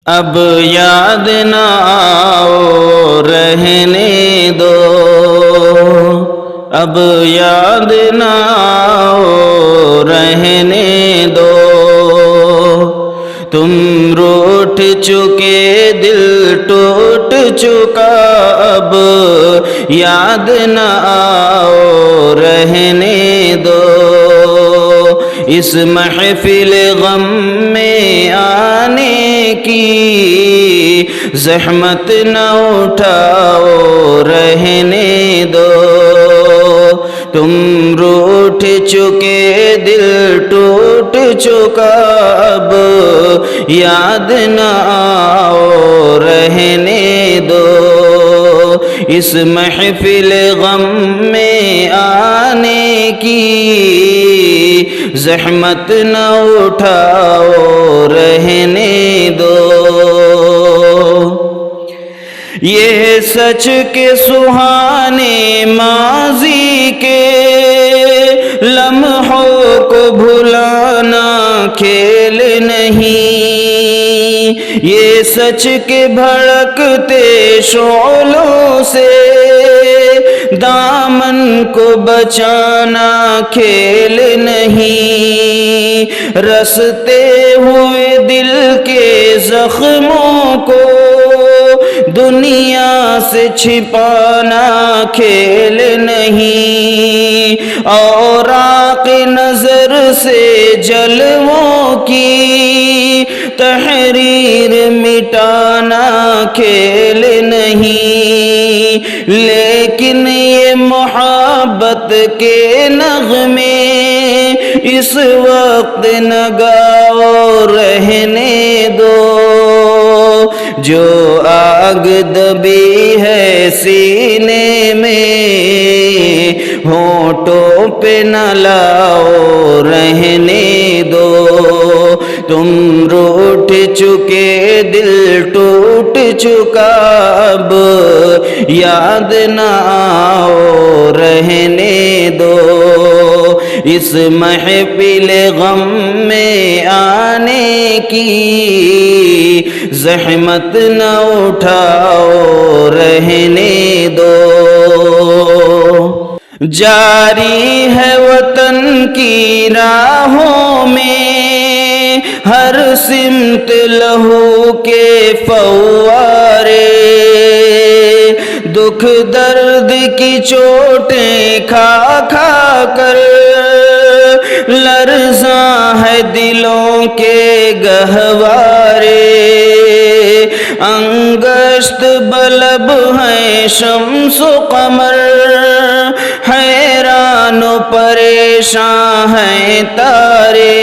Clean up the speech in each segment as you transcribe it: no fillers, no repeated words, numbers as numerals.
اب یاد نہ آؤ رہنے دو، اب یاد نہ آؤ رہنے دو، تم روٹھ چکے دل ٹوٹ چکا، اب یاد نہ آؤ رہنے دو، اس محفل غم میں آنے کی زحمت نہ اٹھاؤ رہنے دو، تم روٹھ چکے دل ٹوٹ چکا، اب یاد نہ آؤ رہنے دو، اس محفل غم میں آنے کی زحمت نہ اٹھاؤ رہنے دو، یہ سچ کے سہانے ماضی کے لمحوں کو بھلانا کھیل نہیں، یہ سچ کے بھڑکتے شعلوں سے دامن کو بچانا کھیل نہیں، رستے ہوئے دل کے زخموں کو دنیا سے چھپانا کھیل نہیں، اوراق نظر سے جلووں کی تحریر مٹانا کھیل نہیں، لیکن یہ محبت کے نغمے اس وقت نہ گاؤ رہنے دو، جو آگ دبی ہے سینے میں ہونٹوں پہ نہ لاؤ رہنے دو، تم روٹھ چکے دل ٹوٹ چکا، اب یاد نہ آؤ رہنے دو، اس محفل غم میں آنے کی زحمت نہ اٹھاؤ رہنے دو، جاری ہے وطن کی راہوں میں ہر سمت لہو کے فوارے، دکھ درد کی چوٹیں کھا کھا کر لرزاں ہے دلوں کے گہوارے، انگشت بلب ہیں شمس و قمر، حیران و پریشان ہیں تارے،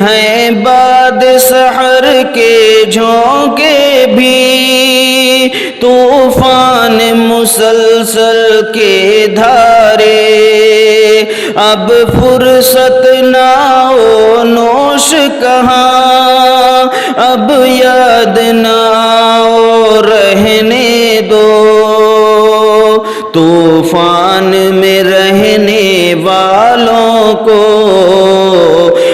ہیں باد سحر کے جھونکے بھی طوفان مسلسل کے دھارے، اب فرصت نہ ہو نوش کہاں، اب یاد نہ آؤ رہنے دو، طوفان میں رہنے والوں کو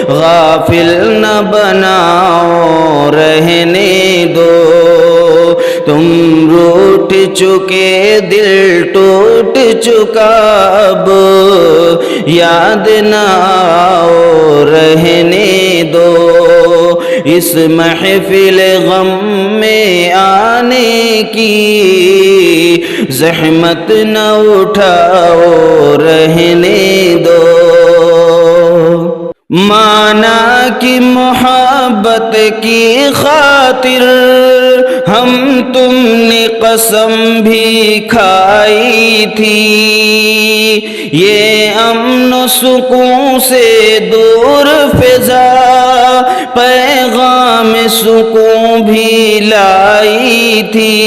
غافل نہ بناؤ رہنے دو، تم روٹھ چکے دل ٹوٹ چکا، اب یاد نہ آؤ رہنے دو، اس محفل غم میں آنے کی زحمت نہ اٹھاؤ رہنے دو، مانا کی محبت کی خاطر ہم تم نے قسم بھی کھائی تھی، یہ امن و سکون سے دور فضا پیغام سکون بھی لائی تھی،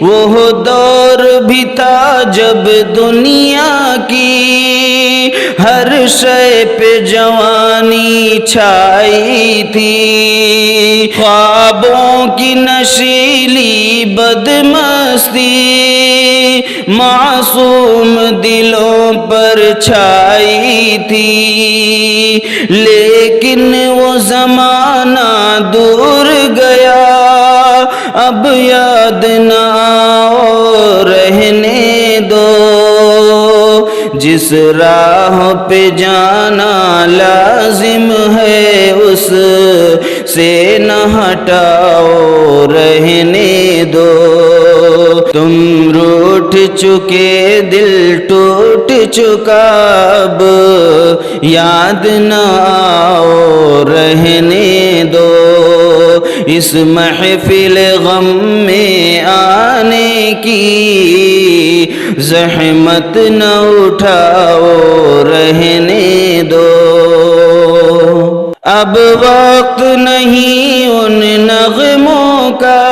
وہ دور بھی تھا جب دنیا کی ہر شے پہ جوانی چھائی تھی، خوابوں کی نشیلی بدمستی معصوم دلوں پر چھائی تھی، لیکن وہ زمانہ دور اب یاد نہ آؤ رہنے دو، جس راہ پہ جانا لازم ہے اس سے نہ ہٹاؤ رہنے دو۔ تم روٹھ چکے دل ٹوٹ چکا اب یاد نہ آؤ رہنے دو، اس محفل غم میں آنے کی زحمت نہ اٹھاؤ رہنے دو۔ اب وقت نہیں ان نغموں کا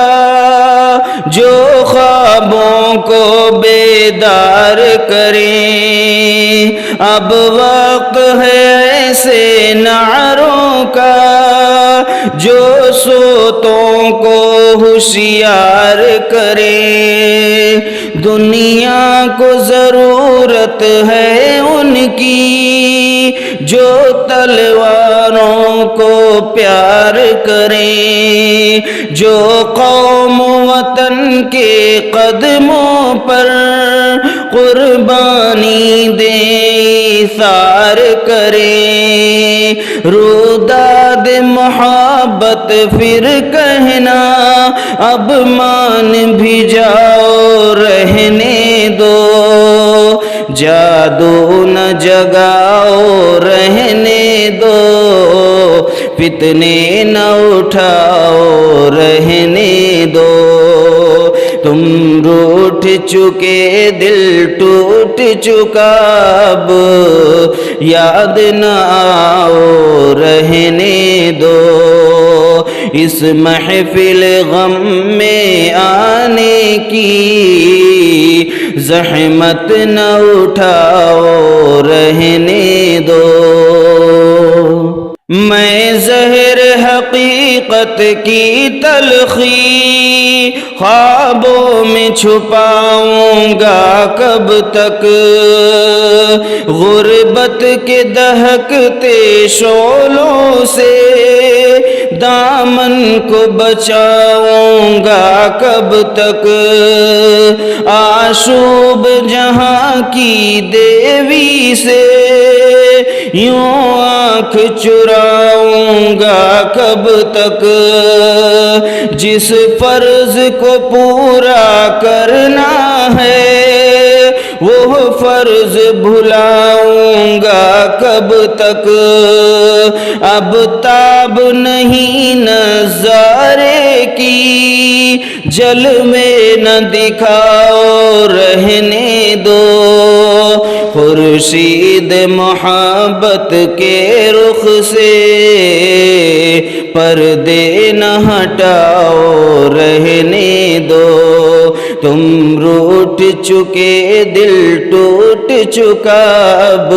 جو خوابوں کو بیدار کریں، اب وقت ہے ایسے نعروں کا جو سوتوں کو ہوشیار کریں۔ دنیا کو ضرورت ہے ان کی جو تلواروں کو پیار کریں، جو قوم وطن کے قدموں پر قربانی دیں ایثار کریں۔ روداد محبت پھر کہنا اب مان بھی جاؤ رہنے دو، جادو نہ جگاؤ رہنے دو، فتنے نہ اٹھاؤ رہنے دو۔ تم روٹھ چکے دل ٹوٹ چکا اب یاد نہ آؤ رہنے دو، اس محفل غم میں آنے کی زحمت نہ اٹھاؤ رہنے دو۔ میں زہر حقیقت کی تلخی خوابوں میں چھپاؤں گا کب تک، غربت کے دہکتے شعلوں سے دامن کو بچاؤں گا کب تک، آشوب جہاں کی دیوی سے یوں آنکھ چراؤں گا کب تک، جس فرض کو پورا کرنا ہے وہ فرض بھلاؤں گا کب تک، اب تاب نہیں نظارے کی جل میں نہ دکھاؤ رہنے دو، خورشید محبت کے رخ سے پردے نہ ہٹاؤ رہنے دو۔ تم روٹھ چکے دل ٹوٹ چکا اب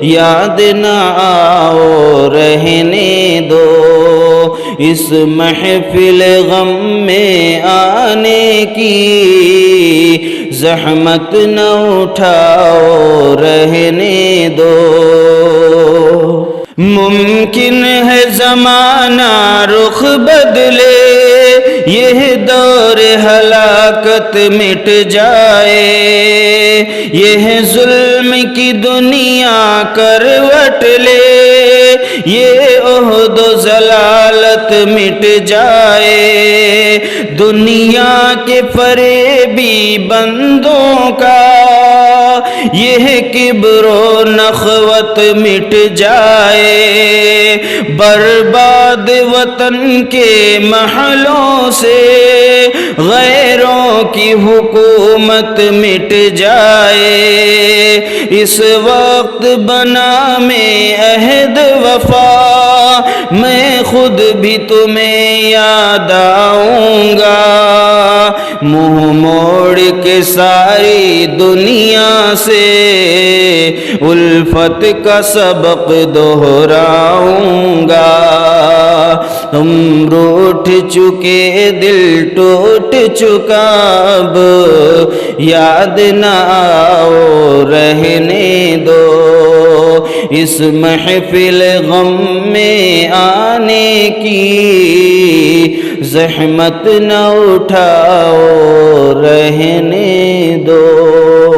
یاد نہ آؤ رہنے دو، اس محفل غم میں آنے کی زحمت نہ اٹھاؤ رہنے دو۔ ممکن ہے زمانہ رخ بدلے، یہ دور ہلاکت مٹ جائے، یہ ظلم کی دنیا کروٹ لے، یہ عہد و ضلالت مٹ جائے، دنیا کے فریبی بندوں کا یہ کبر و نخوت مٹ جائے، برباد وطن کے محلوں سے غیروں کی حکومت مٹ جائے، اس وقت بنا میں عہد وفا، میں خود بھی تمہیں یاد آؤں گا، منہ موڑ کے ساری دنیا سے الفت کا سبق دہراؤں گا، تم روٹھ چکے دل ٹوٹ چکا اب یاد نہ آؤ رہنے دو، اس محفل غم میں آنے کی زحمت نہ اٹھاؤ رہنے دو.